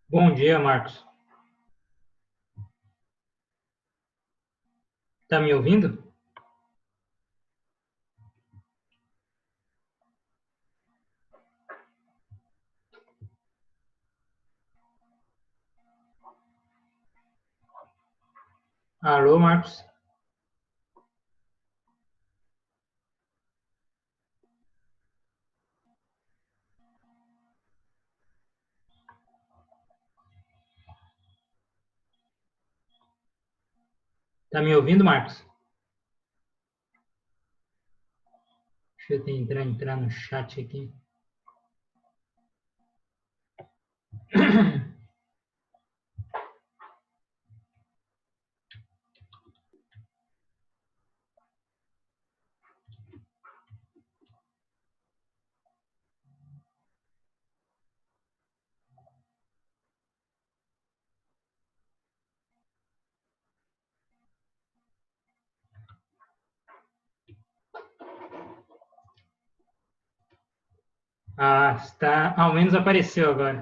Bom dia, Marcos. Tá me ouvindo? Alô, Marcos. Tá me ouvindo, Marcos? Deixa eu entrar no chat aqui. Ah, está, ao menos apareceu agora.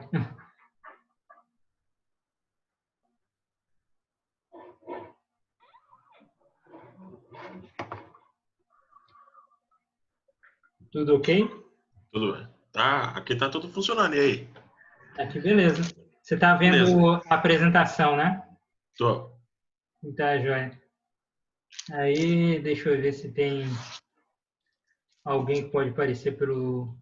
Tudo ok? Tudo bem. Tá, aqui tá tudo funcionando. E aí? Aqui, beleza. Você tá Beleza. vendo a apresentação, né? Tô. Tá, joia. Aí, deixa eu ver se tem alguém que pode aparecer pelo...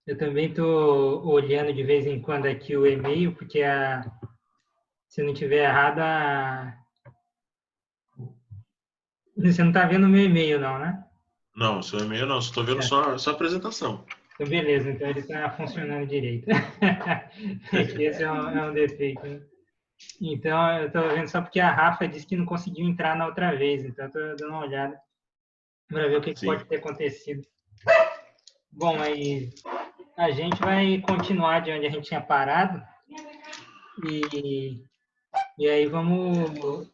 Eu também estou olhando de vez em quando aqui o e-mail, porque se não tiver errado, você não está vendo o meu e-mail, não, né? Não, seu e-mail não. Só tô vendo É. só a apresentação. Então, beleza, então ele está funcionando direito. Esse é um defeito, né? Então, eu estou vendo só porque a Rafa disse que não conseguiu entrar na outra vez, então estou dando uma olhada para ver o que pode Sim. ter acontecido. Bom, aí a gente vai continuar de onde a gente tinha parado e, e aí vamos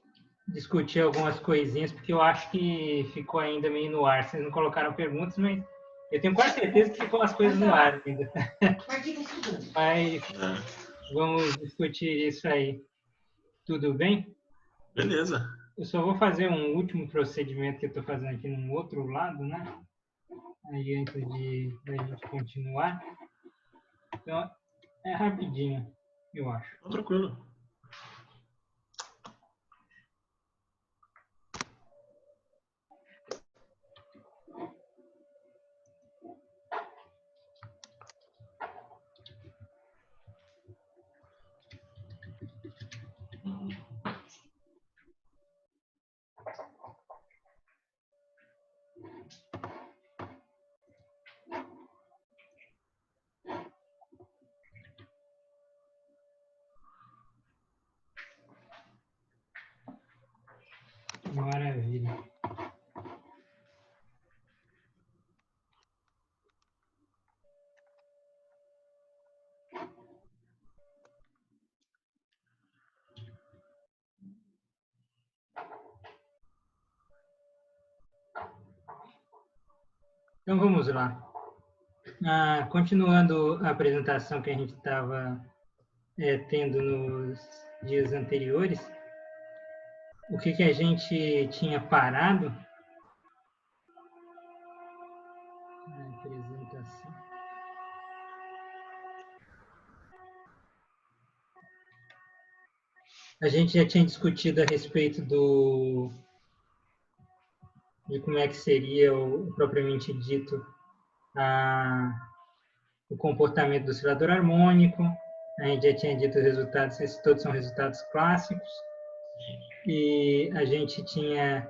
discutir algumas coisinhas, porque eu acho que ficou ainda meio no ar. Vocês não colocaram perguntas, mas eu tenho quase certeza que ficou as coisas no ar ainda. Mas É. vamos discutir isso aí. Tudo bem? Beleza. Eu só vou fazer um último procedimento que eu estou fazendo aqui no outro lado, né? Aí antes de a gente continuar. Então, é rapidinho, eu acho. Tá tranquilo. Maravilha. Então vamos lá. Continuando a apresentação que a gente estava tendo nos dias anteriores, o que a gente tinha parado na apresentação. A gente já tinha discutido a respeito de como é que seria o propriamente dito o comportamento do oscilador harmônico. A gente já tinha dito os resultados, esses todos são resultados clássicos. E a gente tinha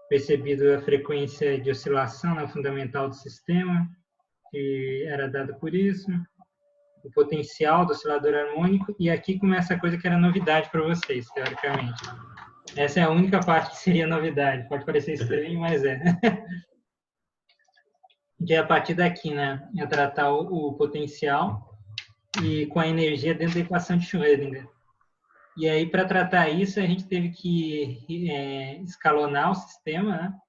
percebido a frequência de oscilação na fundamental do sistema, que era dada por isso, o potencial do oscilador harmônico, e aqui começa a coisa que era novidade para vocês, teoricamente. Essa é a única parte que seria novidade. Pode parecer estranho, mas é. Que é a partir daqui, né? É tratar o potencial e com a energia dentro da equação de Schrödinger. E aí, para tratar isso, a gente teve que escalonar o sistema, né?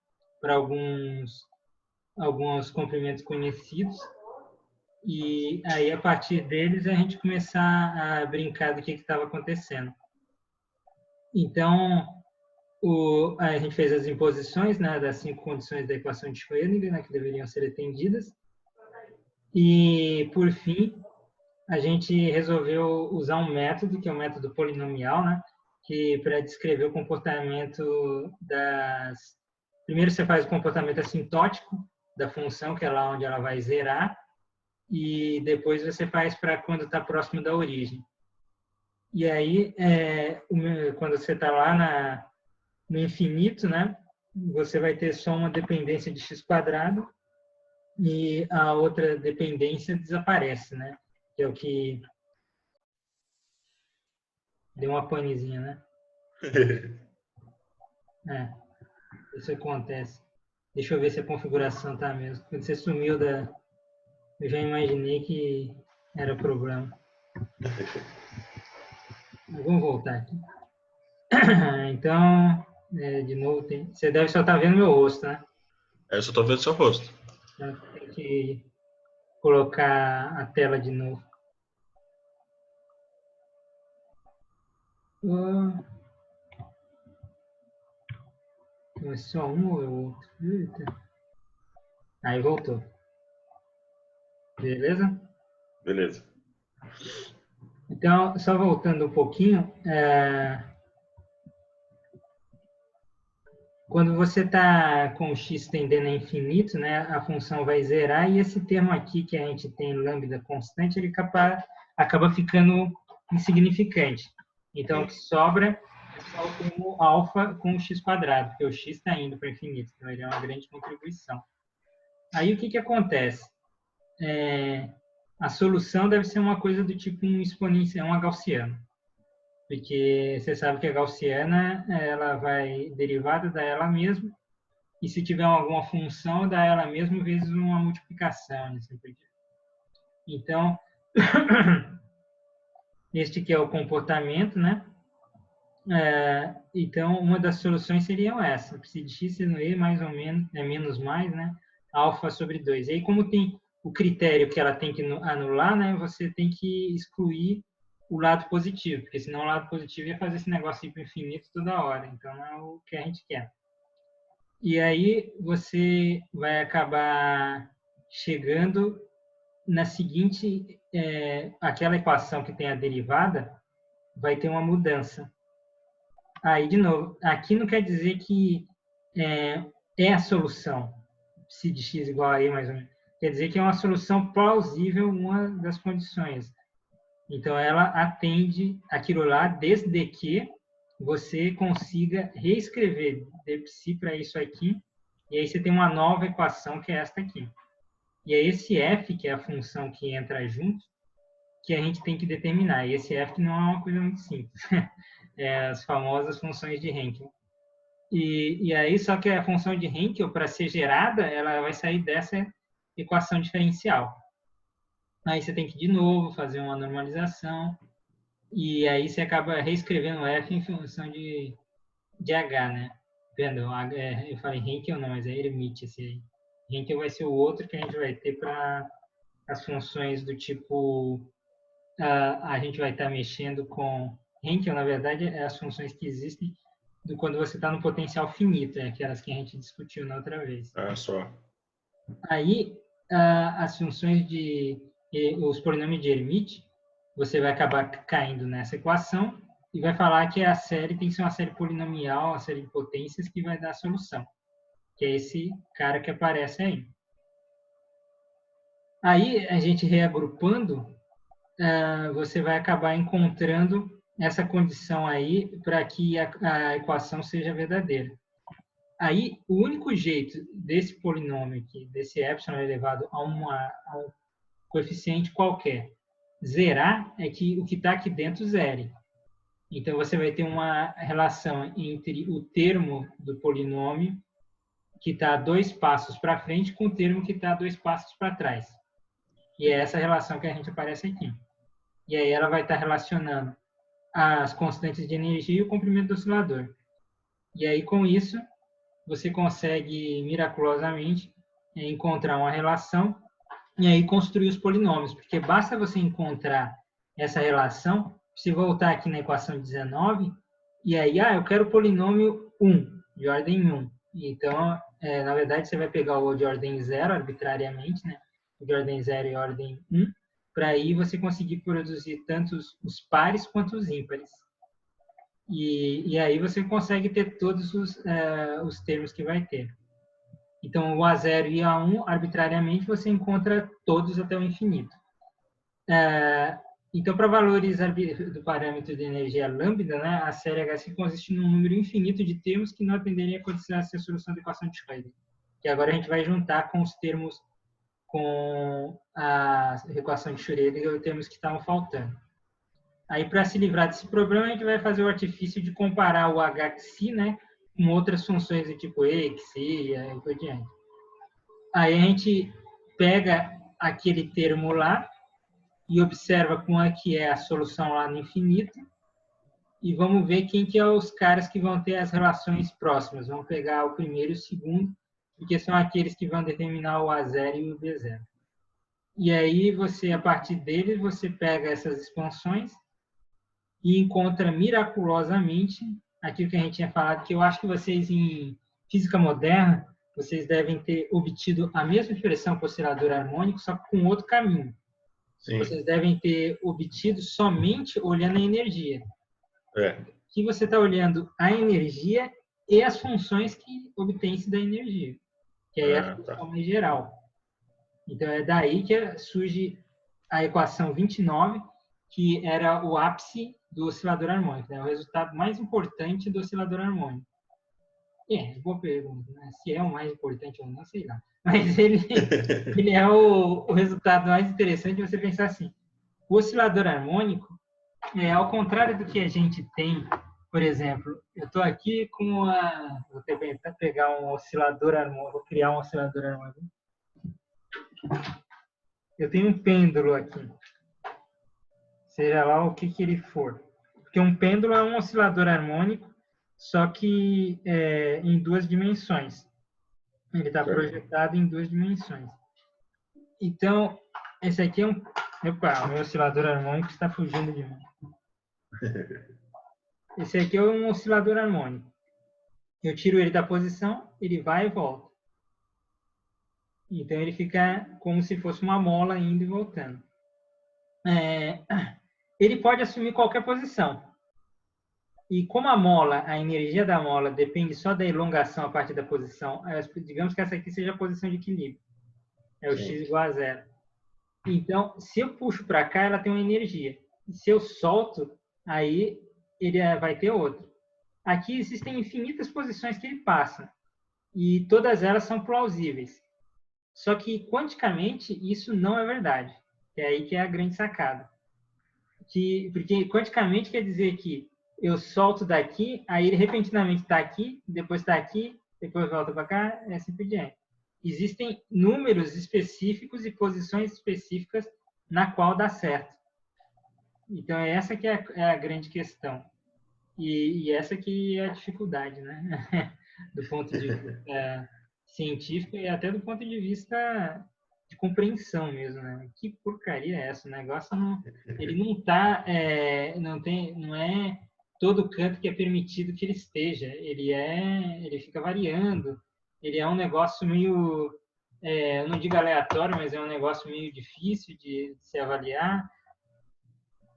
Para alguns comprimentos conhecidos. e aí, a partir deles, a gente começar a brincar do que estava acontecendo. Então, a gente fez as imposições, né, das 5 condições da equação de Schrödinger, né, que deveriam ser atendidas. E, por fim, a gente resolveu usar um método, que é o método polinomial, né, que para descrever o comportamento das... Primeiro você faz o comportamento assintótico da função, que é lá onde ela vai zerar, e depois você faz para quando está próximo da origem. E aí, quando você está lá no infinito, né, você vai ter só uma dependência de x² e a outra dependência desaparece, né? Que é o que deu uma panezinha, né? Isso acontece. Deixa eu ver se a configuração tá mesmo. Quando você sumiu eu já imaginei que era problema. Mas vamos voltar aqui. Então, de novo, você deve só estar vendo meu rosto, né? Eu só estou vendo seu rosto. Então, tem que colocar a tela de novo. É só um ou é outro? Eita. Aí voltou. Beleza? Beleza. Então, só voltando um pouquinho, quando você está com o x tendendo a infinito, né, a função vai zerar e esse termo aqui que a gente tem lambda constante, ele acaba ficando insignificante. Então, o que sobra é só o termo alfa com o x², porque o x está indo para o infinito, então ele é uma grande contribuição. Aí, o que acontece? A solução deve ser uma coisa do tipo um exponencial, uma gaussiana. Porque você sabe que a gaussiana ela vai derivada da ela mesma, e se tiver alguma função, da ela mesma vezes uma multiplicação. Assim, então, este que é o comportamento, né? Então, uma das soluções seriam essa. Psi de x seno e mais ou menos, menos mais, né? Alfa sobre 2. E aí, como tem o critério que ela tem que anular, né? Você tem que excluir o lado positivo, porque senão o lado positivo ia fazer esse negócio ir para o infinito toda hora. Então, não é o que a gente quer. E aí, você vai acabar chegando na seguinte... aquela equação que tem a derivada vai ter uma mudança. Aí, de novo, aqui não quer dizer que é a solução, psi de x igual a e mais ou menos. Quer dizer que é uma solução plausível, uma das condições. Então, ela atende aquilo lá, desde que você consiga reescrever dψ para isso aqui, e aí você tem uma nova equação, que é esta aqui. E é esse f, que é a função que entra junto, que a gente tem que determinar. E esse f não é uma coisa muito simples. As famosas funções de Henkel. E aí, só que a função de Henkel, para ser gerada, ela vai sair dessa equação diferencial. Aí você tem que, de novo, fazer uma normalização, e aí você acaba reescrevendo f em função de h, né? Perdão, eu falei Henkel não, mas é Hermite esse aí. Henkel vai ser o outro que a gente vai ter para as funções do tipo... a gente vai estar mexendo com... Henkel, na verdade, é as funções que existem quando você está no potencial finito, aquelas que a gente discutiu na outra vez. Só. Aí, as funções os polinômios de Hermite, você vai acabar caindo nessa equação e vai falar que a série tem que ser uma série polinomial, uma série de potências que vai dar a solução, que é esse cara que aparece aí. Aí, a gente reagrupando, você vai acabar encontrando essa condição aí para que a equação seja verdadeira. Aí, o único jeito desse polinômio aqui, desse epsilon elevado a um coeficiente qualquer, zerar, é que o que está aqui dentro zere. Então, você vai ter uma relação entre o termo do polinômio, que está 2 passos para frente, com o termo que está 2 passos para trás. E é essa relação que a gente aparece aqui. E aí ela vai estar relacionando as constantes de energia e o comprimento do oscilador. E aí, com isso, você consegue, miraculosamente, encontrar uma relação e aí construir os polinômios, porque basta você encontrar essa relação, se voltar aqui na equação 19, e aí, eu quero o polinômio 1, de ordem 1. Então, na verdade, você vai pegar o de ordem 0, arbitrariamente, né? O de ordem 0 e ordem 1, para aí você conseguir produzir tanto os pares quanto os ímpares. E aí você consegue ter todos os termos que vai ter. Então, o A0 e A1, arbitrariamente, você encontra todos até o infinito. Então, para valores do parâmetro de energia lambda, né, a série HC consiste num número infinito de termos que não atenderiam a condição de ser a solução da equação de Schrödinger. Que agora a gente vai juntar com os termos, com a equação de Schrödinger, os termos que estavam faltando. Aí, para se livrar desse problema, a gente vai fazer o artifício de comparar o HXi, né, com outras funções do tipo E, XI e por diante. Aí a gente pega aquele termo lá e observa como é que é a solução lá no infinito e vamos ver quem que é os caras que vão ter as relações próximas. Vamos pegar o primeiro e o segundo, porque são aqueles que vão determinar o A0 e o B0. E aí você, a partir deles, você pega essas expansões e encontra miraculosamente aquilo que a gente tinha falado, que eu acho que vocês em física moderna, vocês devem ter obtido a mesma expressão para oscilador harmônico, só que com outro caminho. Sim. Vocês devem ter obtido somente olhando a energia. Que você está olhando a energia e as funções que obtêm-se da energia, que é a função mais geral. Então, é daí que surge a equação 29, que era o ápice do oscilador harmônico, né? O resultado mais importante do oscilador harmônico. Boa pergunta, né? Se é o mais importante ou não, sei lá. Mas ele é o resultado mais interessante de você pensar assim. O oscilador harmônico, ao contrário do que a gente tem, por exemplo, eu estou aqui com vou tentar pegar um oscilador harmônico, vou criar um oscilador harmônico. Eu tenho um pêndulo aqui. Seja lá o que ele for. Porque um pêndulo é um oscilador harmônico, só que em duas dimensões. Ele está projetado em duas dimensões. Então, esse aqui é um... Opa, o meu oscilador harmônico está fugindo de mim. Esse aqui é um oscilador harmônico. Eu tiro ele da posição, ele vai e volta. Então, ele fica como se fosse uma mola indo e voltando. Ele pode assumir qualquer posição. E como a energia da mola depende só da elongação a partir da posição, digamos que essa aqui seja a posição de equilíbrio. É o x igual a 0. Então, se eu puxo para cá, ela tem uma energia. E se eu solto, aí ele vai ter outra. Aqui existem infinitas posições que ele passa. E todas elas são plausíveis. Só que, quanticamente, isso não é verdade. É aí que é a grande sacada. Porque, quanticamente, quer dizer que eu solto daqui, aí ele repentinamente está aqui, depois está aqui, depois volta para cá, e assim por diante. Existem números específicos e posições específicas na qual dá certo. Então, essa que é a grande questão. E essa que é a dificuldade, né? Do ponto de vista científico e até do ponto de vista de compreensão mesmo, né? Que porcaria é essa? O negócio ele não está, não é todo canto que é permitido que ele esteja. Ele fica variando. Ele é um negócio meio, eu não digo aleatório, mas é um negócio meio difícil de se avaliar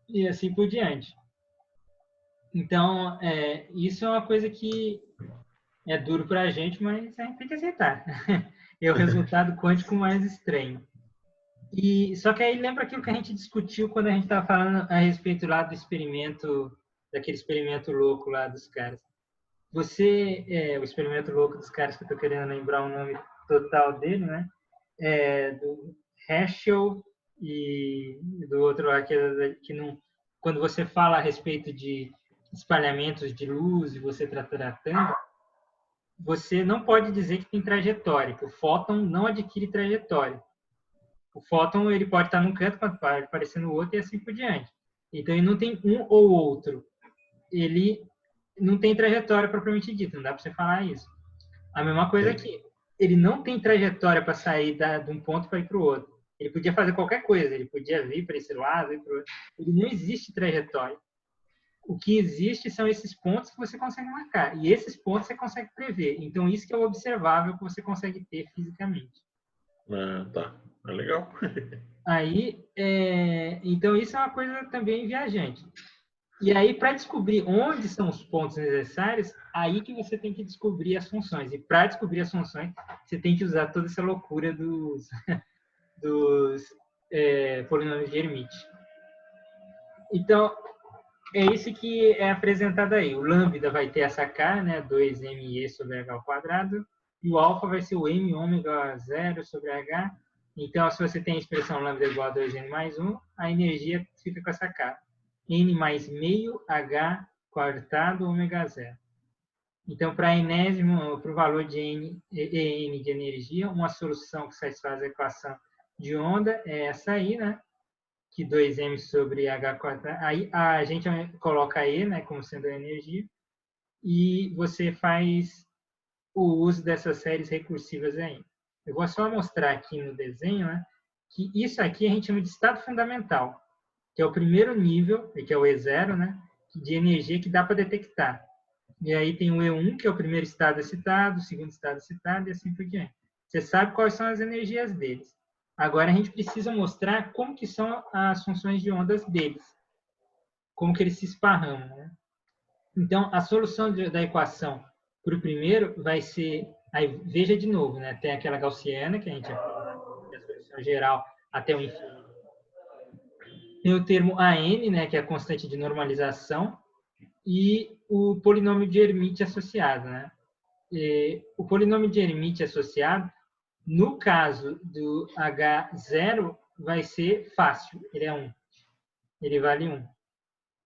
e assim por diante. Então, isso é uma coisa que é duro para a gente, mas a gente tem que aceitar. É o resultado quântico mais estranho. Só que aí lembra aquilo que a gente discutiu quando a gente estava falando a respeito lá do experimento, daquele experimento louco lá dos caras. O experimento louco dos caras, que eu estou querendo lembrar o nome total dele, né? Do Herschel e do outro lá, que não, quando você fala a respeito de espalhamentos de luz e você está tratando, você não pode dizer que tem trajetória, que o fóton não adquire trajetória. O fóton ele pode estar num canto, pode aparecer no outro e assim por diante. Então, ele não tem um ou outro. Ele não tem trajetória propriamente dita, não dá para você falar isso. A mesma coisa aqui. Ele não tem trajetória para sair de um ponto para ir para o outro. Ele podia fazer qualquer coisa, ele podia vir para esse lado, ele não existe trajetória. O que existe são esses pontos que você consegue marcar. E esses pontos você consegue prever. Então, isso que é o observável que você consegue ter fisicamente. Ah, tá. É legal. Aí, então, isso é uma coisa também viajante. E aí, para descobrir onde são os pontos necessários, aí que você tem que descobrir as funções. E para descobrir as funções, você tem que usar toda essa loucura dos polinômios de Hermite. Então, é isso que é apresentado aí. O lambda vai ter essa k, né, 2me sobre h ao quadrado, e o alfa vai ser o m ômega 0 sobre h. Então, se você tem a expressão lambda igual a 2n mais 1, a energia fica com essa k. n mais meio h quartado ômega 0. Então, para enésimo, para o valor de n de energia, uma solução que satisfaz a equação de onda é essa aí, né? Que 2m sobre h quadrado. Aí a gente coloca E, né, como sendo a energia, e você faz o uso dessas séries recursivas aí. Eu vou só mostrar aqui no desenho, né, que isso aqui a gente chama de estado fundamental, que é o primeiro nível, que é o E0, né, de energia que dá para detectar. E aí tem o E1, que é o primeiro estado excitado, o segundo estado excitado, e assim por diante. Você sabe quais são as energias deles. Agora a gente precisa mostrar como que são as funções de ondas deles. Como que eles se esparramam, né? Então, a solução da equação para o primeiro vai ser... Aí, veja de novo, né? Tem aquela gaussiana, que a gente falou, que é a solução geral até o infinito. Tem o termo AN, né? Que é a constante de normalização. E o polinômio de Hermite associado, né? E o polinômio de Hermite associado, no caso do H0, vai ser fácil, ele é 1. Ele vale 1.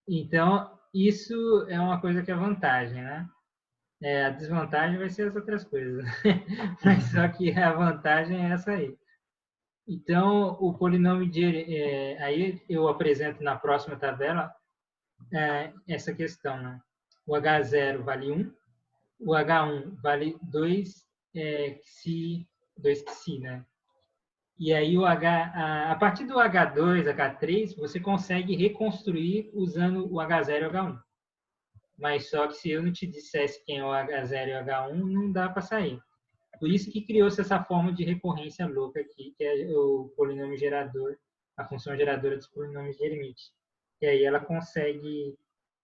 Então, isso é uma coisa que é vantagem, né? A desvantagem vai ser as outras coisas. Mas só que a vantagem é essa aí. Então, o polinômio de... aí eu apresento na próxima tabela essa questão, né? O H0 vale 1, o H1 vale 2 xi, né? E aí a partir do H2, H3, você consegue reconstruir usando o H0 e o H1. Mas só que se eu não te dissesse quem é o H0 e o H1, não dá para sair. Por isso que criou-se essa forma de recorrência louca aqui, que é o polinômio gerador, a função geradora dos polinômios de Hermite. E aí ela consegue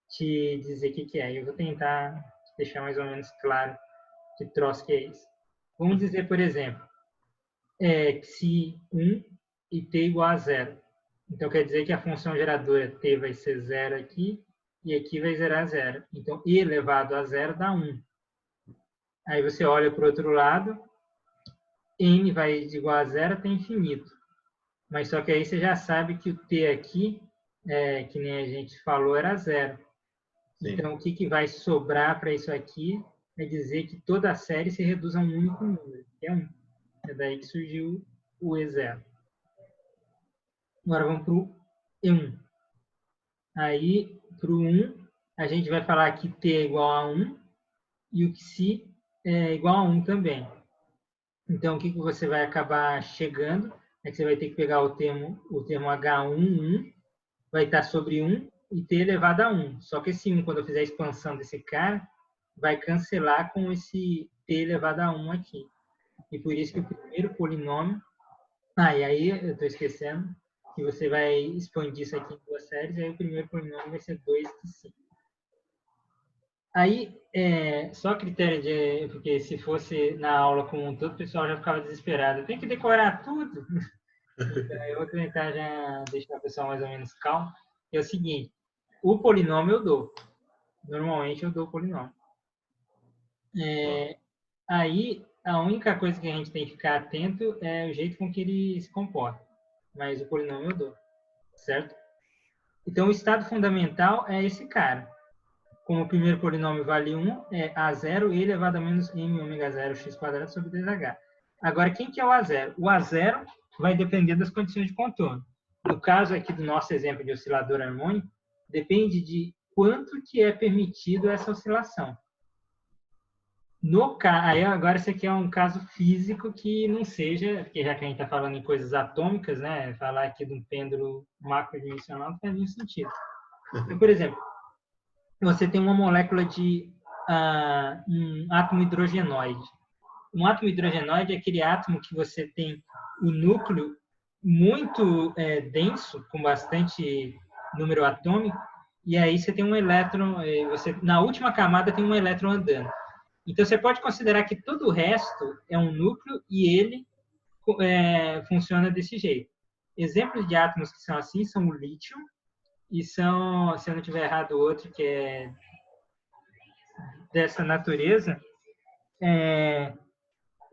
te dizer o que é. Eu vou tentar deixar mais ou menos claro que troço que é esse. Vamos dizer, por exemplo, xi1 e t igual a 0. Então, quer dizer que a função geradora t vai ser 0 aqui, e aqui vai zerar 0. Então, e elevado a 0 dá 1. Aí você olha para o outro lado, n vai de igual a 0 até infinito. Mas só que aí você já sabe que o t aqui, que nem a gente falou, era 0. Sim. Então, o que vai sobrar para isso aqui é dizer que toda a série se reduz a um único número, que é 1. É daí que surgiu o E0. Agora vamos para o E1. Aí, para o 1, a gente vai falar que t é igual a 1 e o xi é igual a 1 também. Então, o que você vai acabar chegando é que você vai ter que pegar o termo H1, vai estar sobre 1 e t elevado a 1. Só que esse 1, quando eu fizer a expansão desse cara, vai cancelar com esse t elevado a 1 aqui. E por isso que o primeiro polinômio... e aí eu estou esquecendo que você vai expandir isso aqui em duas séries, e aí o primeiro polinômio vai ser 2xi. Aí, só critério de... Porque se fosse na aula como um todo, o pessoal já ficava desesperado. Tem que decorar tudo. Então, eu vou tentar já deixar o pessoal mais ou menos calmo. É o seguinte, o polinômio eu dou. Normalmente eu dou o polinômio. Aí, a única coisa que a gente tem que ficar atento é o jeito com que ele se comporta. Mas o polinômio eu dou. Certo? Então, o estado fundamental é esse cara. Como o primeiro polinômio vale 1, é A0 e elevado a menos m ômega 0 x quadrado sobre 2h. Agora, quem que é o A0? O A0 vai depender das condições de contorno. No caso aqui do nosso exemplo de oscilador harmônico, depende de quanto que é permitido essa oscilação. Aí agora esse aqui é um caso físico que não seja, porque já que a gente está falando em coisas atômicas, né? Falar aqui de um pêndulo macrodimensional não faz nenhum sentido. Então, por exemplo, você tem uma molécula de um átomo hidrogenoide. Um átomo hidrogenoide é aquele átomo que você tem o núcleo muito denso, com bastante número atômico, e aí você tem um elétron, na última camada tem um elétron andando. Então, você pode considerar que todo o resto é um núcleo e ele funciona desse jeito. Exemplos de átomos que são assim são o lítio e são, se eu não tiver errado, outro que é dessa natureza,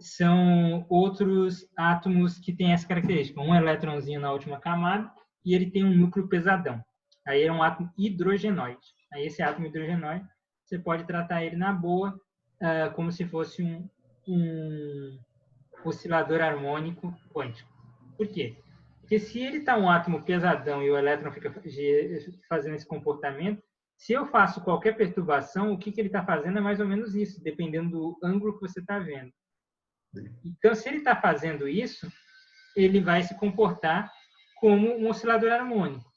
são outros átomos que têm essa característica. Um elétronzinho na última camada e ele tem um núcleo pesadão. Aí é um átomo hidrogenoide. Aí esse átomo hidrogenoide, você pode tratar ele na boa, como se fosse um oscilador harmônico quântico. Por quê? Porque se ele está um átomo pesadão e o elétron fica fazendo esse comportamento, se eu faço qualquer perturbação, o que ele está fazendo é mais ou menos isso, dependendo do ângulo que você está vendo. Então, se ele está fazendo isso, ele vai se comportar como um oscilador harmônico.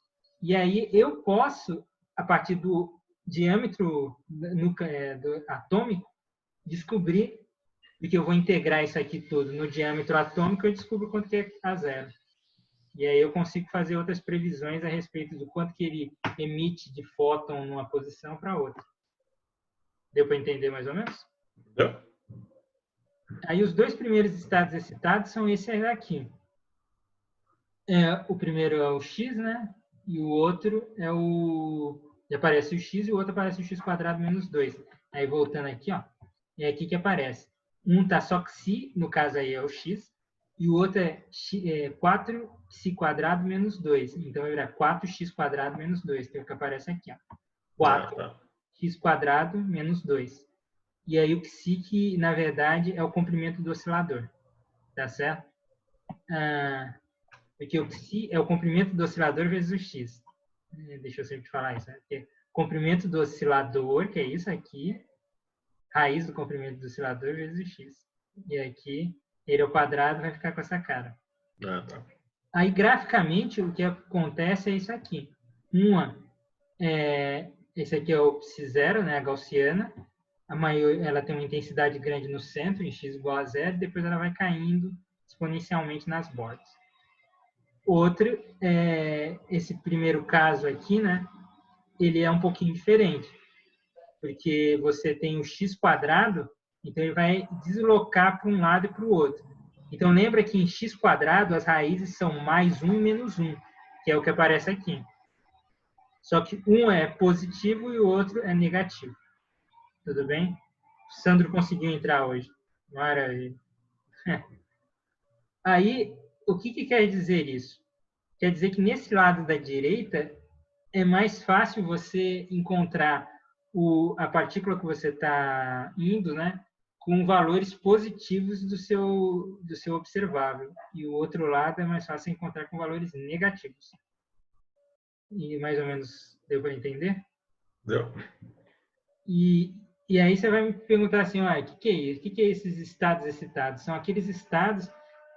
E aí eu posso, a partir do diâmetro do atômico, descobrir, porque eu vou integrar isso aqui tudo no diâmetro atômico, eu descubro quanto que é a zero. E aí eu consigo fazer outras previsões a respeito do quanto que ele emite de fóton numa posição para outra. Deu para entender mais ou menos? Deu? Aí os dois primeiros estados excitados são esses aqui. O primeiro é o x, né? E o outro é o... aparece o x e o outro aparece o x² menos 2. Aí voltando aqui, ó, é aqui que aparece. Um tá só xi, no caso aí é o x, e o outro é 4xi² menos 2. Então vai virar 4x² menos 2, que é o que aparece aqui, ó. 4x² menos 2. E aí o xi, que na verdade é o comprimento do oscilador. Tá certo? Porque o xi é o comprimento do oscilador vezes o x. Deixa eu sempre falar isso, né? Porque comprimento do oscilador, que é isso aqui, raiz do comprimento do oscilador vezes o x. E aqui, ele ao quadrado vai ficar com essa cara. Aí, graficamente, o que acontece é isso aqui. Esse aqui é o psi0, né, a gaussiana. Ela tem uma intensidade grande no centro, em x igual a 0, e depois ela vai caindo exponencialmente nas bordas. Outro, esse primeiro caso aqui, né, ele é um pouquinho diferente, porque você tem o x², então ele vai deslocar para um lado e para o outro. Então lembra que em x² as raízes são mais 1 e menos 1, que é o que aparece aqui. Só que um é positivo e o outro é negativo. Tudo bem? O Sandro conseguiu entrar hoje. Maravilha. Aí, o que quer dizer isso? Quer dizer que nesse lado da direita é mais fácil você encontrar a partícula que você está indo, né, com valores positivos do seu observável. E o outro lado é mais fácil encontrar com valores negativos. E mais ou menos deu para entender? Deu. E aí você vai me perguntar assim, o que é isso? O que é esses estados excitados? São aqueles estados,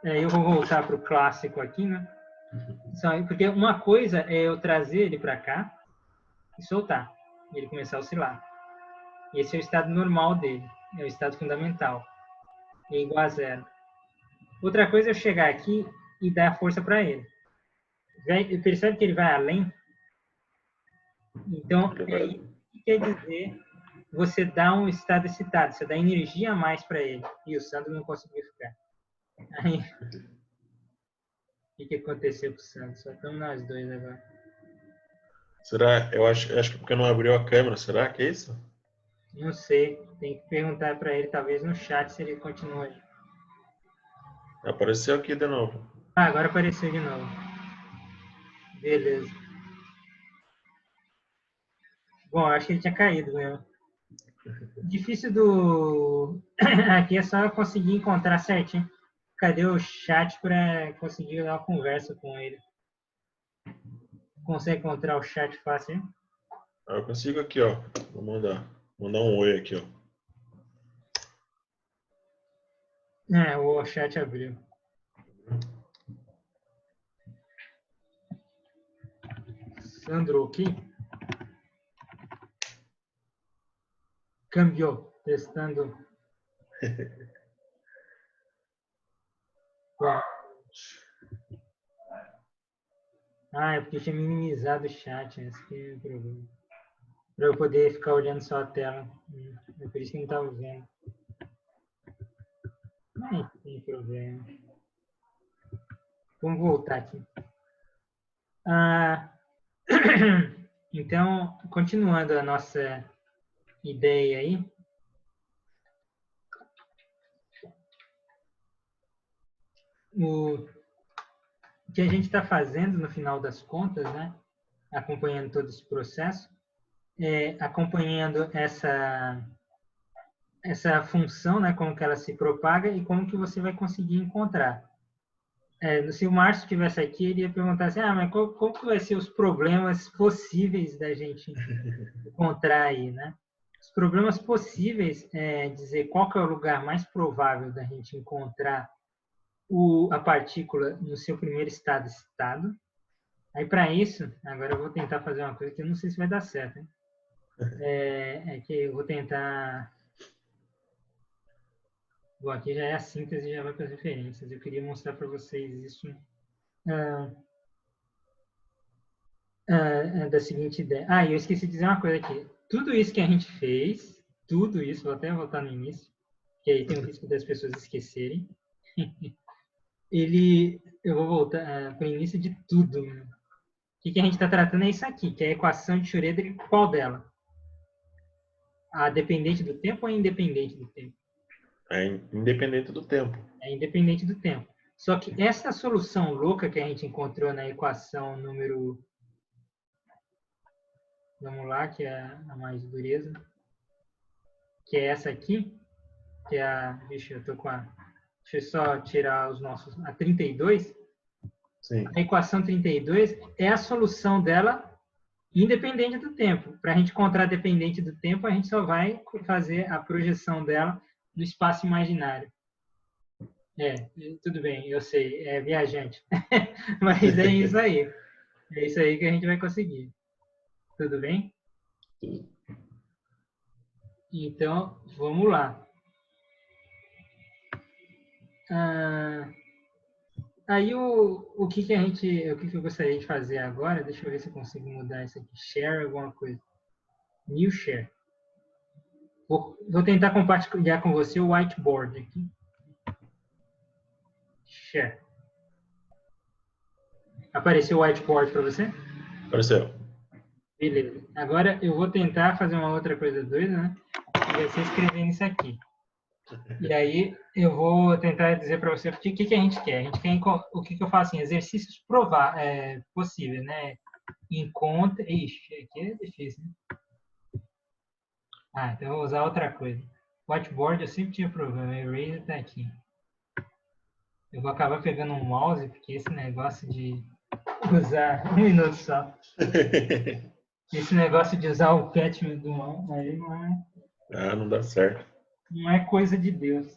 eu vou voltar para o clássico aqui, né? Porque uma coisa é eu trazer ele para cá e soltar, e ele começar a oscilar. Esse é o estado normal dele, é o estado fundamental, é igual a 0. Outra coisa é eu chegar aqui e dar força para ele. Percebe que ele vai além? Então, o que quer dizer você dá um estado excitado, você dá energia a mais para ele. E o Sandro não conseguiu ficar. Aí, o que aconteceu com o Sandro? Só estamos nós dois agora. Será? Eu acho que porque não abriu a câmera. Será que é isso? Não sei. Tem que perguntar para ele, talvez no chat, se ele continua aí. Apareceu aqui de novo. Agora apareceu de novo. Beleza. Bom, acho que ele tinha caído mesmo. Difícil do... Aqui é só conseguir encontrar certinho. Cadê o chat para conseguir dar uma conversa com ele? Consegue encontrar o chat fácil, hein? Eu consigo aqui, ó. Vou mandar um oi aqui, ó. O chat abriu. Sandro, ok? Cambiou. Testando. Bom. É porque eu tinha minimizado o chat. Esse que é o problema. Para eu poder ficar olhando só a tela. É por isso que não estava vendo. Não tem problema. Vamos voltar aqui. Então, continuando a nossa ideia aí. O que a gente está fazendo no final das contas, né? Acompanhando todo esse processo, acompanhando essa função, né? Como que ela se propaga e como que você vai conseguir encontrar. Se o Márcio estivesse aqui, ele ia perguntar assim, mas qual que vai ser os problemas possíveis da gente encontrar aí, né? Os problemas possíveis é dizer qual que é o lugar mais provável da gente encontrar a partícula no seu primeiro estado. Aí, para isso, agora eu vou tentar fazer uma coisa que eu não sei se vai dar certo. Hein? Que eu vou tentar... Bom, aqui já é a síntese, já vai para as referências. Eu queria mostrar para vocês isso da seguinte ideia. E eu esqueci de dizer uma coisa aqui. Tudo isso que a gente fez, tudo isso, vou até voltar no início, que aí tem o risco das pessoas esquecerem. Eu vou voltar para o início de tudo. Né? O que a gente está tratando é isso aqui, que é a equação de Schrödinger, qual dela? A dependente do tempo ou a independente do tempo? É independente do tempo. É independente do tempo. Só que essa solução louca que a gente encontrou na equação número... Vamos lá, que é a mais dureza. Que é essa aqui, que é a... Deixa eu só tirar os nossos... A 32. Sim. A equação 32 é a solução dela independente do tempo. Para a gente encontrar dependente do tempo, a gente só vai fazer a projeção dela no espaço imaginário. Tudo bem, eu sei, é viajante. Mas é isso aí. É isso aí que a gente vai conseguir. Tudo bem? Então, vamos lá. Aí o que eu gostaria de fazer agora, deixa eu ver se eu consigo mudar isso aqui, share alguma coisa. New share. Vou tentar compartilhar com você o whiteboard aqui. Share. Apareceu o whiteboard para você? Apareceu. Beleza. Agora eu vou tentar fazer uma outra coisa doida, né? E vai ser escrevendo isso aqui. E aí eu vou tentar dizer para você o que a gente quer. A gente quer o que eu faço assim, exercícios possíveis, né? Encontre... Ixi, aqui é difícil, né? Então eu vou usar outra coisa. Whiteboard eu sempre tinha problema, Eraser está aqui. Eu vou acabar pegando um mouse, porque esse negócio de usar... Um minuto só. Esse negócio de usar o catchment do mouse aí não é... Não dá certo. Não é coisa de Deus.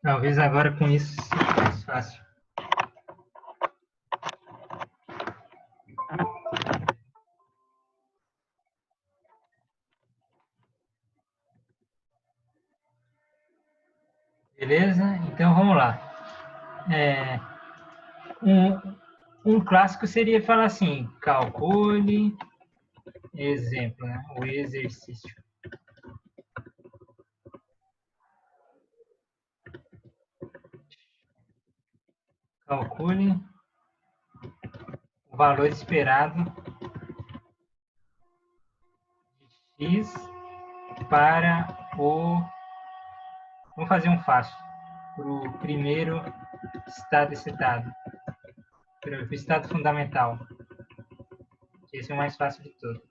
Talvez agora com isso seja mais fácil. Beleza? Então vamos lá. Um clássico seria falar assim, calcule, exemplo, né? O exercício. Calcule valor esperado de x para o... Vamos fazer um fácil. Para o primeiro estado excitado. Para o estado fundamental. Esse é o mais fácil de todos.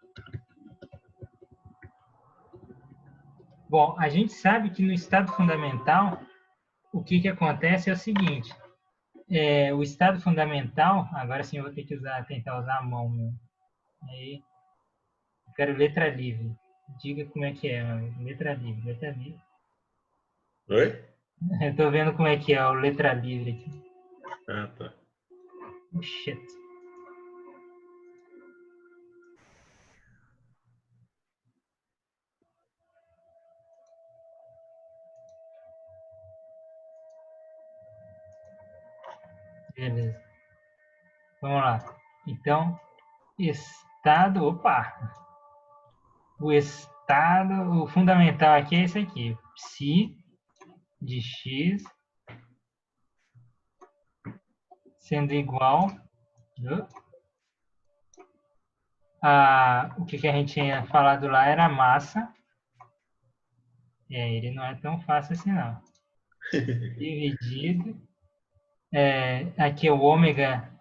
Bom, a gente sabe que no estado fundamental, o que acontece é o seguinte. O estado fundamental, agora sim eu vou ter que tentar usar a mão. Meu. Aí, eu quero letra livre. Diga como é que é, letra livre, letra livre. Oi? Eu tô vendo como é que é o letra livre aqui. Ah, tá. Oh, shit. Beleza. Vamos lá. Então, estado... Opa! O fundamental aqui é esse aqui. Psi de x sendo igual a... O que a gente tinha falado lá era a massa. Ele não é tão fácil assim, não. Dividido. Aqui é o ômega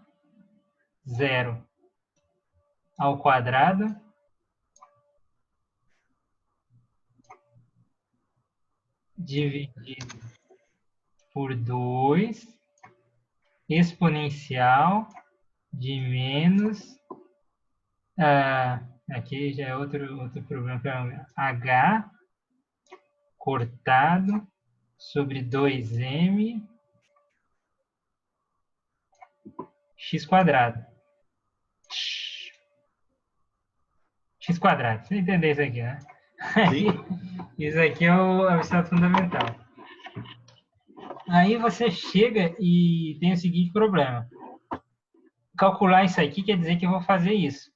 0 ao quadrado. Dividido por 2 exponencial de menos... aqui já é outro problema. H cortado sobre 2m x quadrado. X quadrado. Você entendeu isso aqui, né? Aí, isso aqui é o estado fundamental. Aí você chega e tem o seguinte problema. Calcular isso aqui quer dizer que eu vou fazer isso.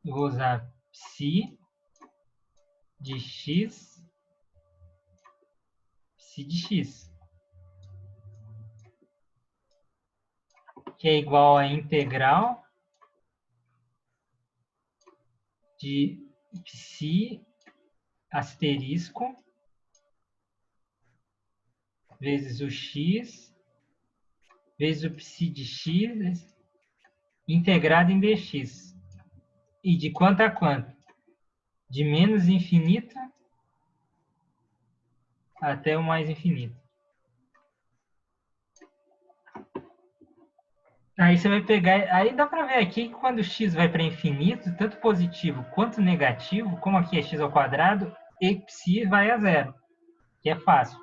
Eu vou usar psi de x, que é igual a integral de psi asterisco vezes o x vezes o psi de x integrado em dx. E de quanto a quanto? De menos infinito até o mais infinito. Aí você vai pegar... Aí dá para ver aqui que quando x vai para infinito, tanto positivo quanto negativo, como aqui é x ao quadrado, e psi vai a zero, que é fácil.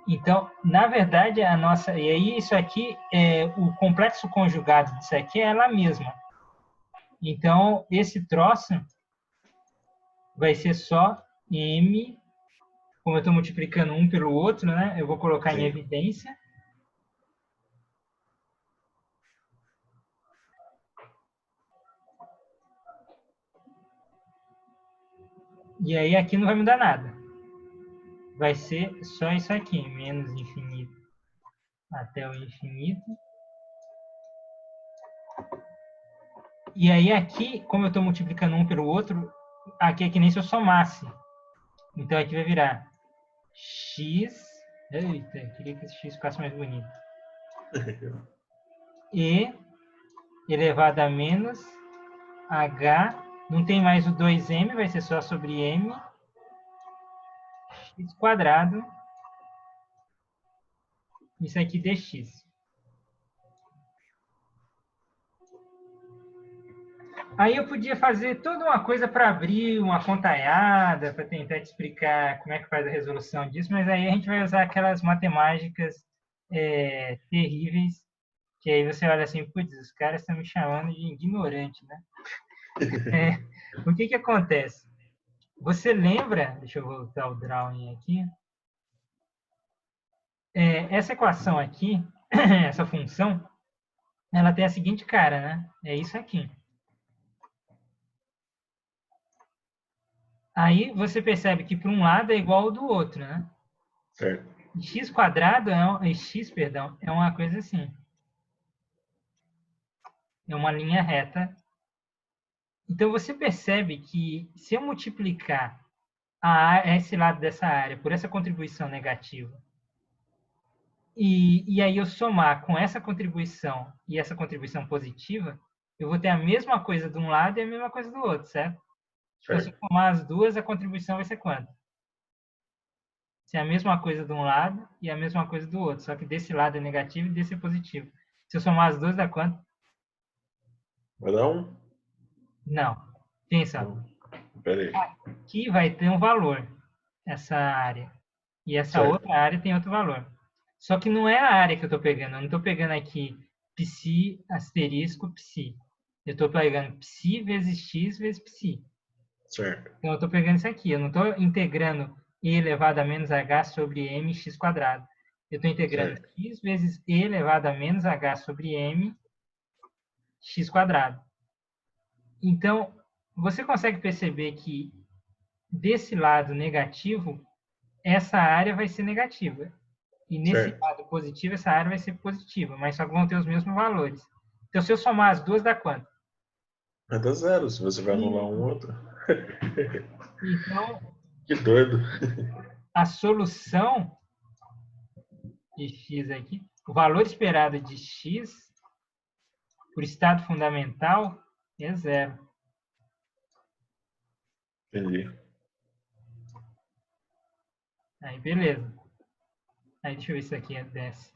Então, na verdade, a nossa... E aí isso aqui, o complexo conjugado disso aqui é ela mesma. Então, esse troço vai ser só m... Como eu estou multiplicando um pelo outro, né? Eu vou colocar em evidência. E aí aqui não vai mudar nada. Vai ser só isso aqui, menos infinito até o infinito. E aí aqui, como eu estou multiplicando um pelo outro, aqui é que nem se eu somasse. Então aqui vai virar x... Eita, eu queria que esse x ficasse mais bonito. E elevado a menos h... Não tem mais o 2m, vai ser só sobre m. X quadrado. Isso aqui dx. Aí eu podia fazer toda uma coisa para abrir uma contaiada, para tentar te explicar como é que faz a resolução disso, mas aí a gente vai usar aquelas matemáticas terríveis, que aí você olha assim, putz, os caras estão me chamando de ignorante, né? O que acontece? Você lembra, deixa eu voltar o drawing aqui, essa equação aqui, essa função, ela tem a seguinte cara, né? É isso aqui. Aí você percebe que para um lado é igual ao do outro, né? Certo. X quadrado, x, perdão, é uma coisa assim. é uma linha reta. Então, você percebe que se eu multiplicar esse lado dessa área por essa contribuição negativa, e aí eu somar com essa contribuição e essa contribuição positiva, eu vou ter a mesma coisa de um lado e a mesma coisa do outro, certo? Então, se eu Certo. somar as duas, a contribuição vai ser quanto? Se é a mesma coisa de um lado e a mesma coisa do outro, só que desse lado é negativo e desse é positivo. Se eu somar as duas, dá quanto? Vai dar um? Não. Pensa, Não. Pera aí. aqui vai ter um valor, essa área. E essa Certo. outra área tem outro valor. Só que não é a área que eu estou pegando. Eu não estou pegando aqui psi asterisco psi. Eu estou pegando psi vezes x vezes psi. Certo. Então, eu estou pegando isso aqui. Eu não estou integrando e elevado a menos h sobre m x quadrado. Eu estou integrando Certo. x vezes e elevado a menos h sobre m x quadrado. Então, você consegue perceber que desse lado negativo, essa área vai ser negativa. E nesse Certo. lado positivo, essa área vai ser positiva, mas só que vão ter os mesmos valores. Então, se eu somar as duas, dá quanto? Vai dar zero se você vai anular um Sim. outro. Então, Que doido. a solução de x aqui, o valor esperado de x por estado fundamental é zero. Entendi. Aí, beleza. Aí, deixa eu ver se aqui desce.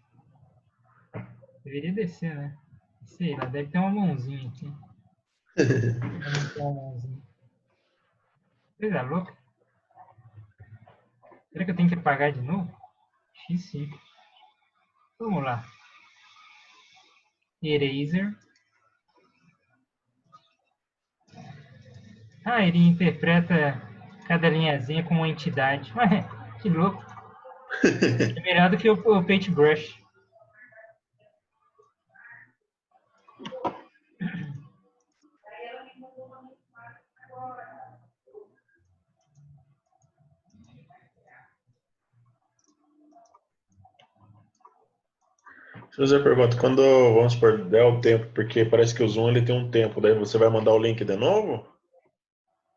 Deveria descer, né? Sei lá, deve ter uma mãozinha aqui. Não tem uma mãozinha. Coisa louca. Será que eu tenho que pagar de novo? X5. Vamos lá. Eraser. Ah, ele interpreta cada linhazinha como uma entidade. Ué, que louco. É melhor do que o Paintbrush. Deixa eu fazer a pergunta. Quando, vamos supor, der o tempo, porque parece que o Zoom ele tem um tempo, daí você vai mandar o link de novo?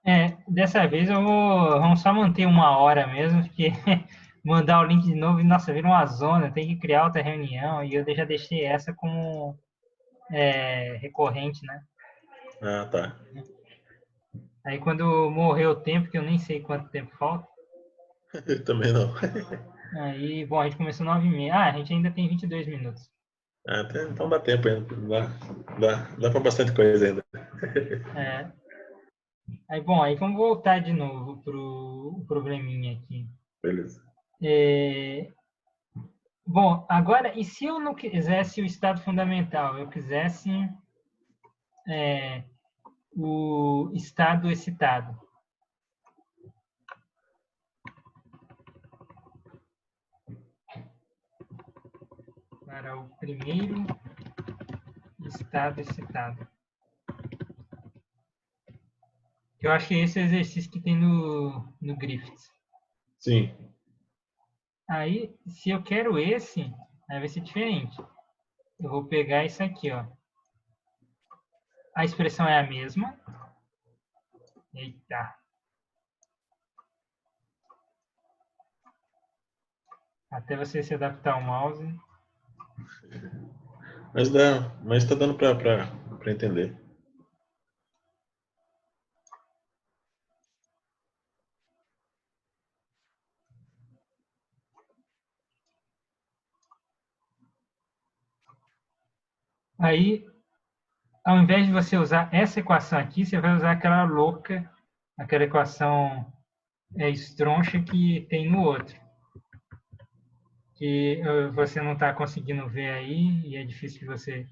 É, dessa vez vamos só manter 1 hora mesmo, porque mandar o link de novo, nossa, vira uma zona, tem que criar outra reunião, e eu já deixei essa como recorrente, né? Ah, tá. Aí quando morrer o tempo, que eu nem sei quanto tempo falta, Também não. aí, bom, a gente começou 9h30. Ah, a gente ainda tem 22 minutos. Ah, então dá tempo ainda. Dá pra bastante coisa ainda. É, aí, bom, aí vamos voltar de novo pro probleminha aqui. Beleza. Bom, agora, e se eu não quisesse o estado fundamental? Eu quisesse o estado excitado. Para o primeiro estado excitado. Eu acho que esse é o exercício que tem no Griffiths. Sim. Aí, se eu quero esse, aí vai ser diferente. Eu vou pegar isso aqui, ó. A expressão é a mesma. Eita. Até você se adaptar ao mouse. Mas tá dando pra entender. Aí, ao invés de você usar essa equação aqui, você vai usar aquela louca, aquela equação estroncha que tem no outro. Que você não está conseguindo ver aí, e é difícil de você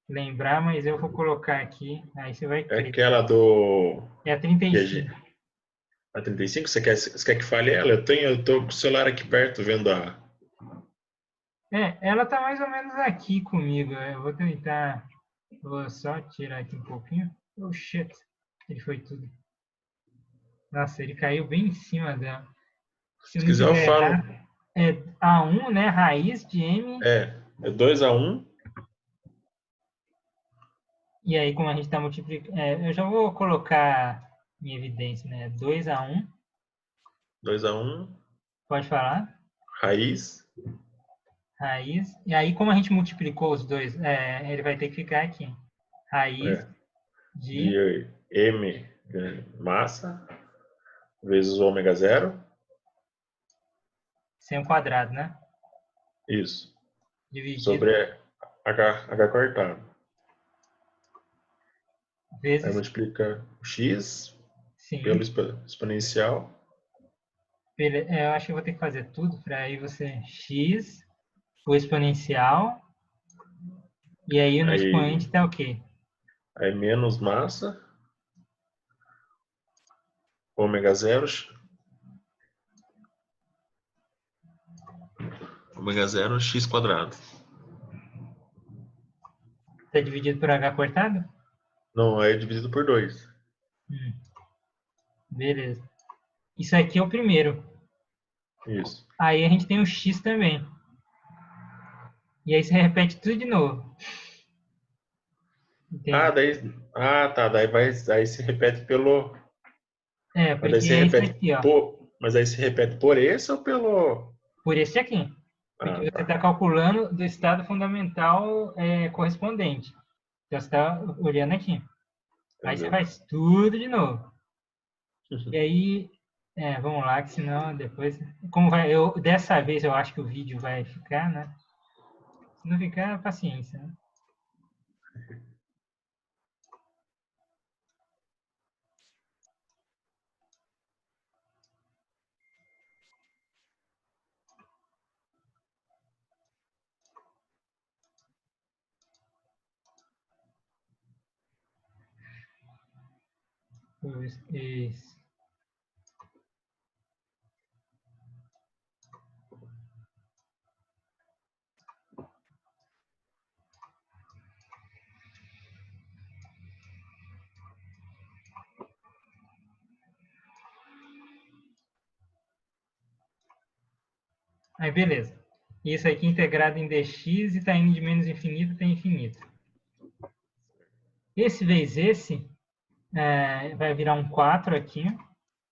lembrar, mas eu vou colocar aqui, aí você vai É crer. aquela do É a 35. QG. A 35, você quer que fale ela? Eu tô com o celular aqui perto vendo a. Ela está mais ou menos aqui comigo. Eu vou tentar, vou só tirar aqui um pouquinho. Oh, shit. Ele foi tudo. Nossa, ele caiu bem em cima dela. Se eu Se não quiser eu tiver falo. errado, é A1, né? Raiz de M. É 2 a 1. E aí, como a gente está multiplicando... eu já vou colocar em evidência, né? 2 a 1. 2 a 1. Pode falar. Raiz. Raiz. E aí, como a gente multiplicou os dois, ele vai ter que ficar aqui. Raiz de... De M massa vezes ômega 0. Sem o quadrado, né? Isso. Dividido Sobre H cortado. Aí vezes... multiplica o x pelo Sim. exponencial. Eu acho que eu vou ter que fazer tudo para aí você... X, o exponencial. E aí no expoente está o quê? Aí menos massa. Ômega 0. Ômega 0 x quadrado. Está dividido por H cortado? Não, aí é dividido por 2. Beleza. Isso aqui é o primeiro. Isso. Aí a gente tem o X também. E aí você repete tudo de novo. Entende? Tá. Aí se repete pelo. Mas daí Porque se é isso repete aqui, ó. Mas aí se repete por esse ou pelo. Por esse aqui. Porque Ah, você tá. está calculando do estado fundamental correspondente. Então você está olhando aqui. Aí você Entendeu? faz tudo de novo. E aí, vamos lá, que senão depois... Dessa vez eu acho que o vídeo vai ficar, né? Se não ficar, paciência, né? Isso. Aí, beleza. Isso aqui integrado em dx e está indo de menos infinito até infinito. Esse vezes esse vai virar um 4 aqui.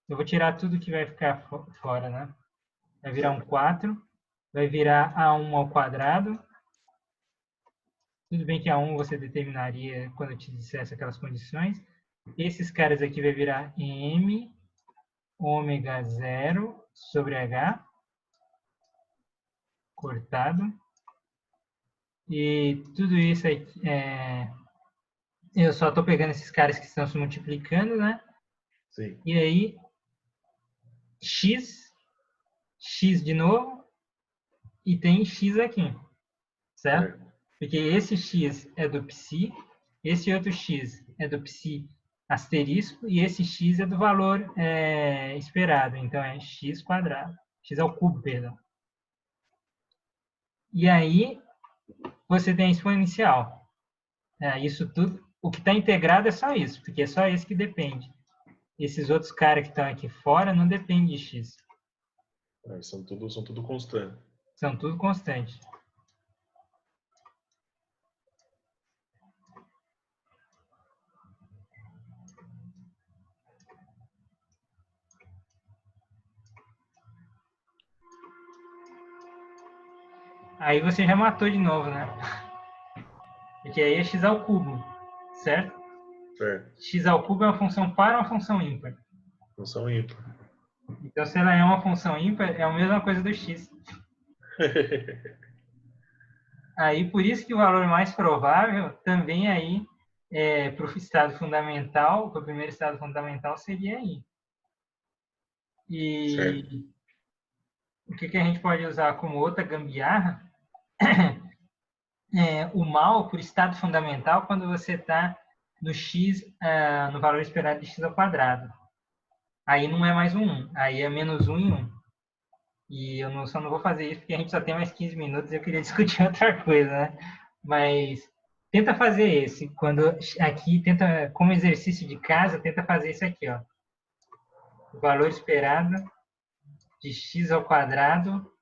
Eu vou tirar tudo que vai ficar fora, né? Vai virar um 4. Vai virar A1 ao quadrado. Tudo bem que A1 você determinaria quando eu te dissesse aquelas condições. Esses caras aqui vai virar M ômega 0 sobre H cortado. E tudo isso aqui eu só estou pegando esses caras que estão se multiplicando, né? Sim. E aí, x de novo, e tem x aqui, certo? Porque esse x é do psi, esse outro x é do psi asterisco, e esse x é do valor esperado, então é x quadrado, x ao cubo, perdão. E aí, você tem a exponencial. Isso tudo, o que está integrado é só isso, porque é só esse que depende. Esses outros caras que estão aqui fora não dependem de x. São tudo constante. São tudo constantes. Aí você já matou de novo, né? Porque aí é x ao cubo, certo? Certo. X ao cubo é uma função par ou uma função ímpar? Função ímpar. Então, se ela é uma função ímpar, é a mesma coisa do x. Aí, por isso que o valor mais provável também aí para o estado fundamental, para o primeiro estado fundamental, seria aí. Certo. E o que a gente pode usar como outra gambiarra o mal por estado fundamental quando você está no x, no valor esperado de x ao quadrado. Aí não é mais um 1, aí é menos 1 em 1. E eu só não vou fazer isso porque a gente só tem mais 15 minutos e eu queria discutir outra coisa, né? Mas tenta fazer esse. Quando aqui, tenta, como exercício de casa, tenta fazer isso aqui, ó. O valor esperado de x ao quadrado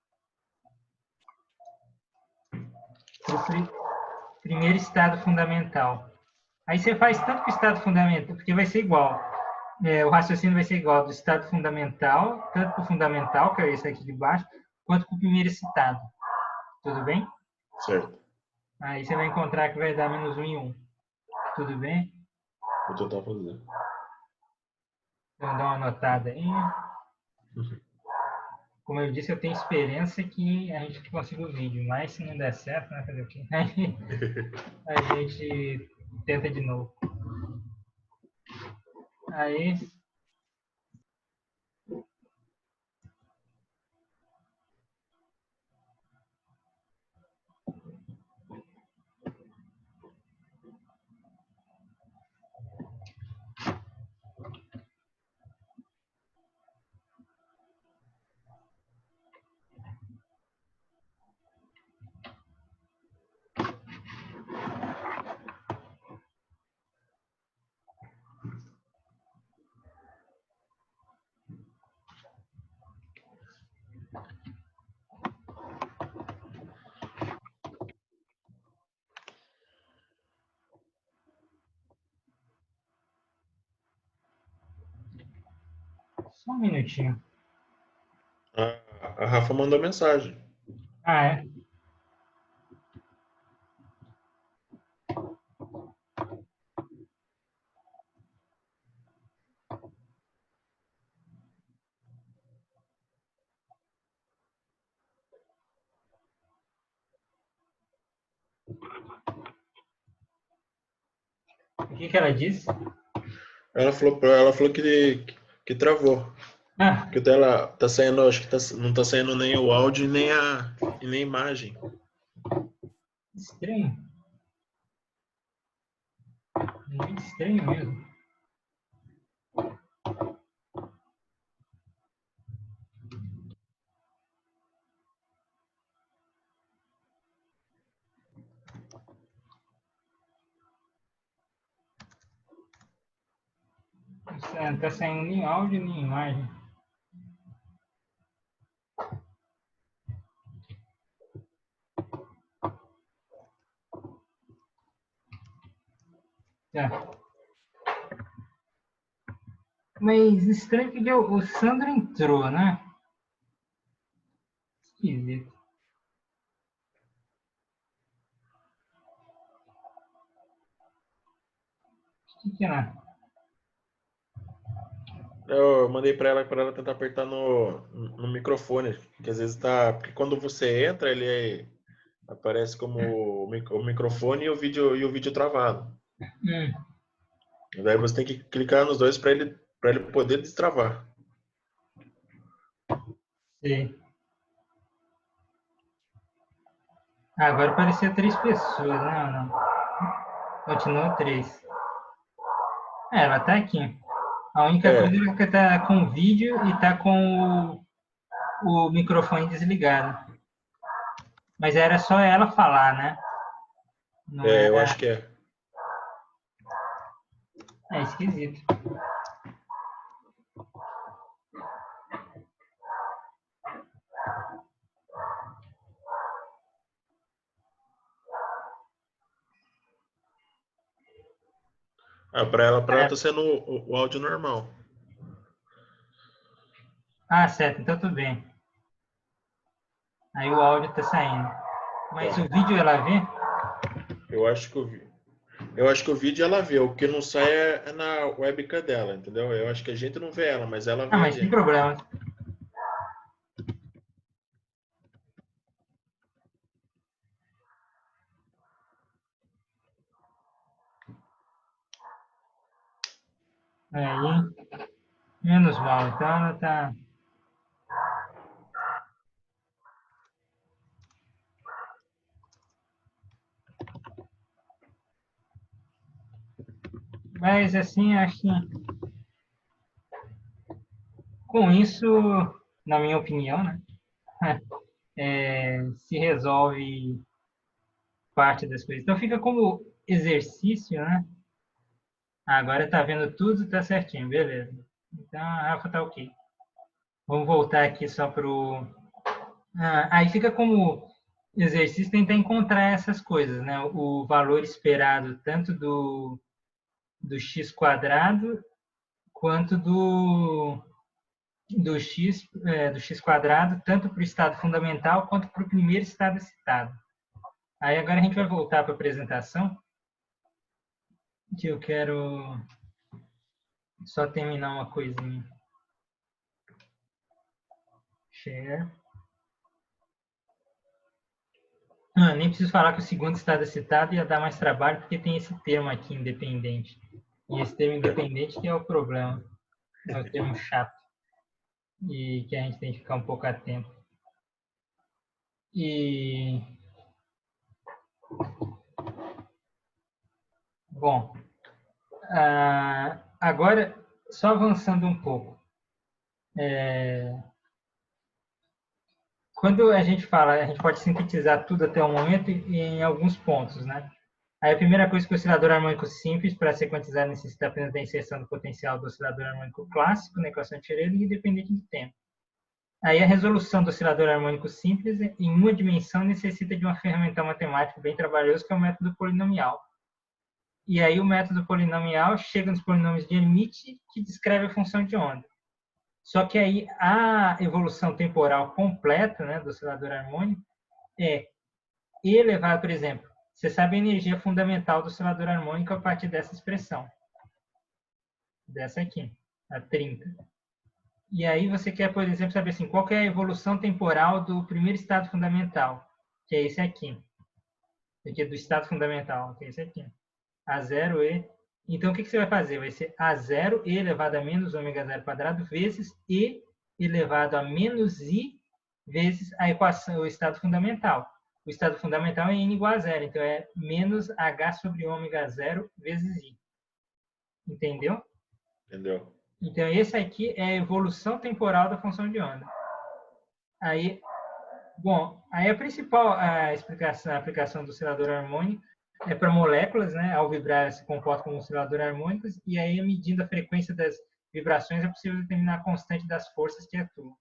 para o primeiro estado fundamental. Aí você faz tanto com o estado fundamental, porque vai ser igual. O raciocínio vai ser igual do estado fundamental, tanto para o fundamental, que é esse aqui de baixo, quanto para o primeiro excitado. Tudo bem? Certo. Aí você vai encontrar que vai dar menos 1 e 1. Tudo bem? Vou tentar fazer. Então, dá uma anotada aí. Como eu disse, eu tenho esperança que a gente consiga o vídeo, mas se não der certo, né, fazer o quê? A gente tenta de novo. Aí. Só um minutinho. A Rafa mandou mensagem. Ah, é? O que ela disse? Ela falou que travou. Ah, Que dela tá saindo, acho que não tá saindo nem o áudio e nem a imagem. estranho. Muito estranho mesmo. Não tá saindo nem áudio nem imagem. Tá. Mas estranho que o Sandro entrou, né? Esquisito. O que é? Eu mandei para ela tentar apertar no microfone, que às vezes tá, porque quando você entra, aparece como o microfone e o vídeo travado. Daí você tem que clicar nos dois para ele poder destravar. Sim. Agora parecia 3 pessoas, né? Não. Continua 3. Ela tá aqui. A única coisa é que tá com o vídeo e tá com o microfone desligado. Mas era só ela falar, né? Não era... Eu acho que é. É esquisito. Para ela tá sendo o áudio normal. Ah, certo. Então tudo bem. Aí o áudio tá saindo. Mas o vídeo ela vê? Eu acho que o vídeo ela vê. O que não sai é na webcam dela, entendeu? Eu acho que a gente não vê ela, mas ela vê Ah, a mas sem gente. problema. Aí, menos mal. Então ela tá... Mas assim, acho que com isso, na minha opinião, né? Se resolve parte das coisas. Então fica como exercício, né? Agora tá vendo tudo, tá certinho, beleza. Então a Rafa tá ok. Vamos voltar aqui só pro... aí fica como exercício tentar encontrar essas coisas, né? O valor esperado tanto do do x quadrado quanto do x quadrado, tanto para o estado fundamental quanto para o primeiro estado excitado. Aí agora a gente vai voltar para a apresentação, que eu quero só terminar uma coisinha. Share. Nem preciso falar que o segundo estado excitado ia dar mais trabalho, porque tem esse termo aqui, independente. E esse termo independente que é o problema. É o termo chato. E que a gente tem que ficar um pouco atento. E... Bom, agora, só avançando um pouco. Quando a gente fala, a gente pode sintetizar tudo até o momento em alguns pontos, né? Aí a primeira coisa que o oscilador harmônico simples, para ser quantizado, necessita apenas da inserção do potencial do oscilador harmônico clássico na equação de Schrödinger, independente do tempo. Aí a resolução do oscilador harmônico simples em uma dimensão necessita de uma ferramenta matemática bem trabalhosa, que é o método polinomial. E aí o método polinomial chega nos polinômios de limite que descreve a função de onda. Só que aí a evolução temporal completa, né, do oscilador harmônico é E elevado, por exemplo, você sabe a energia fundamental do oscilador harmônico a partir dessa expressão. Dessa aqui, a 30. E aí você quer, por exemplo, saber assim, qual que é a evolução temporal do primeiro estado fundamental, que é esse aqui. Aqui é do estado fundamental, que é esse aqui. A0E. Então, o que você vai fazer? Vai ser A0 E elevado a menos ômega zero quadrado vezes E elevado a menos I vezes a equação, o estado fundamental. O estado fundamental é N igual a zero, então é menos H sobre ômega zero vezes I. Entendeu? Entendeu? Então, esse aqui é a evolução temporal da função de onda. Aí, bom, aí a principal aplicação do oscilador harmônico é para moléculas, né? Ao vibrar, se comportam como oscilador harmônicos, e aí, medindo a frequência das vibrações, é possível determinar a constante das forças que atuam.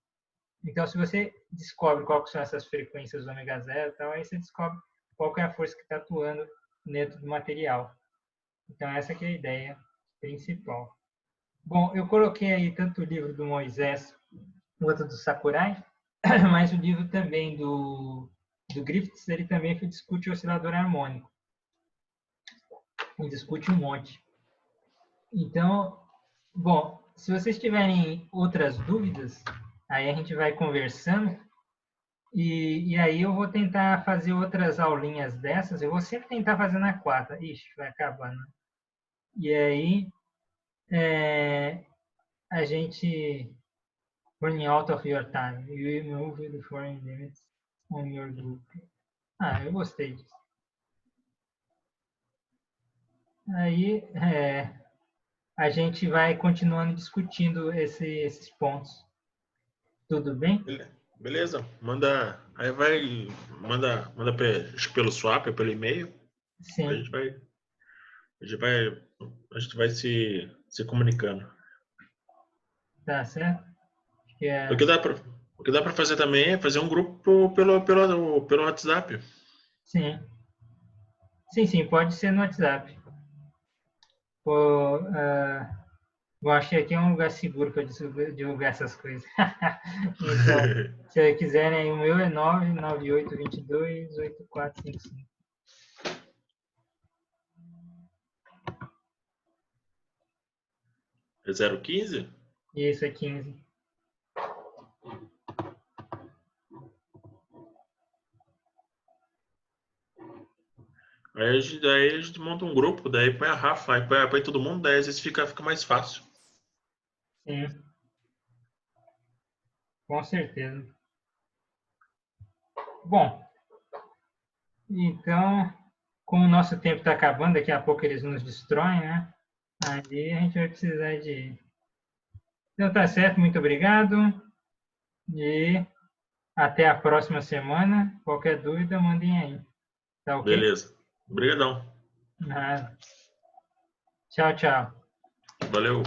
Então, se você descobre qual são essas frequências ômega zero, então, aí você descobre qual é a força que está atuando dentro do material. Então, essa que é a ideia principal. Bom, eu coloquei aí tanto o livro do Moisés quanto do Sakurai, mas o livro também do Griffiths, ele também discute o oscilador harmônico. Ele discute um monte. Então, bom, se vocês tiverem outras dúvidas, aí a gente vai conversando. E aí eu vou tentar fazer outras aulinhas dessas. Eu vou sempre tentar fazer na quarta. Ixi, vai acabando. E aí a gente running out of your time. You remove the foreign limits on your group. Eu gostei disso. Aí a gente vai continuando discutindo esses pontos. Tudo bem? Beleza. Manda. Aí vai. Manda pelo swap, pelo e-mail. Sim. A gente vai se comunicando. Tá certo? O que dá para fazer também é fazer um grupo pelo WhatsApp. Sim. Sim, pode ser no WhatsApp. Pô, eu achei aqui um lugar seguro para divulgar essas coisas. Então, se vocês quiserem, o meu é 998228455. É 015? Isso, é 15. Aí a gente monta um grupo, daí põe a Rafa, aí põe todo mundo, daí às vezes fica mais fácil. Sim. Com certeza. Bom, então, como o nosso tempo está acabando, daqui a pouco eles nos destroem, né? Aí a gente vai precisar de ir. Então tá certo, muito obrigado. E até a próxima semana. Qualquer dúvida, mandem aí. Tá ok? Beleza. Obrigadão. Nada. Tchau, tchau. Valeu.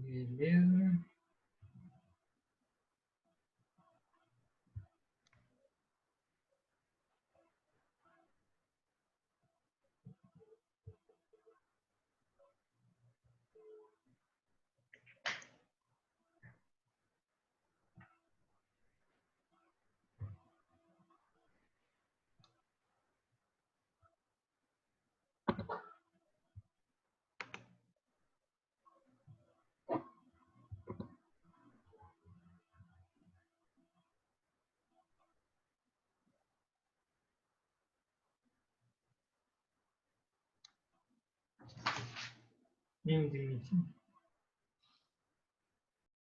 Beleza. Bem direitinho.